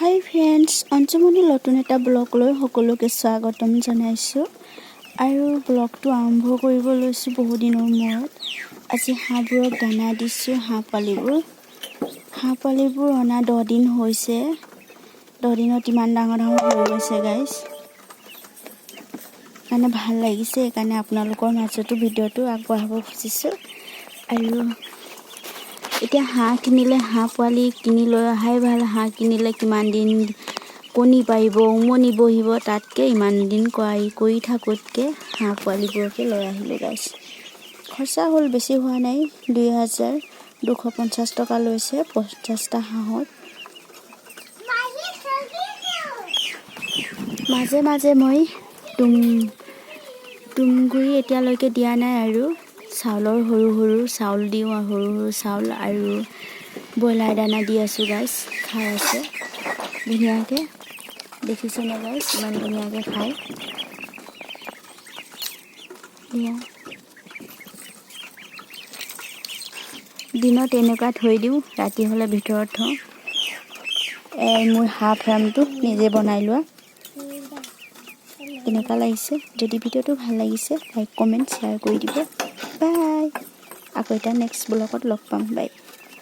হাই friends, অঞ্চমনি নতুন এটা ব্লগলৈ সকলোকে স্বাগতম জনাইছোঁ আৰু ব্লগটো আৰম্ভ কৰিব লৈছোঁ বহু দিনৰ মূৰত। আজি হাঁহবোৰক দানা দিছোঁ। হাঁহ পোৱালিবোৰ অনা 10 দিন হৈছে। 10 দিনত ইমান ডাঙৰ হৈ গৈছে গাইছ। কাৰণে ভাল লাগিছে, সেইকাৰণে আপোনালোকৰ মাজতো ভিডিঅ'টো আগবঢ়াব খুজিছোঁ। আৰু এতিয়া হাঁহ কিনিলে, হাঁহ পোৱালি কিনি লৈ অহাই ভাল। হাঁহ কিনিলে কিমান দিন কণী পাৰিব, উমনি বহিব, তাতকৈ ইমান দিন কৰি থাকোঁতকৈ হাঁহ পোৱালিবোৰকে লৈ আহিলোঁ গাইছ। খৰচা হ'ল, বেছি হোৱা নাই, 2250 টকা লৈছে 50টা হাঁহত। মাজে মাজে মই তুঁহগুৰি এতিয়ালৈকে দিয়া নাই আৰু চাউলৰ সৰু চাউল দিওঁ, সৰু চাউল আৰু ব্ৰইলাৰ দানা দি আছোঁ গাইছ। খাই আছে ধুনীয়াকৈ, দেখিছেনে গাইছ, ইমান ধুনীয়াকৈ খায়। দিনত এনেকুৱা থৈ দিওঁ, ৰাতি হ'লে ভিতৰত থওঁ। মোৰ হাঁহ ফাৰ্মটো নিজে বনাই লোৱা। কেনেকুৱা লাগিছে? যদি ভিডিঅ'টো ভাল লাগিছে লাইক, কমেণ্ট, শ্বেয়াৰ কৰি দিব। বাই। আকৌ এটা নেক্সট ব্লগত লগ পাম। বাই।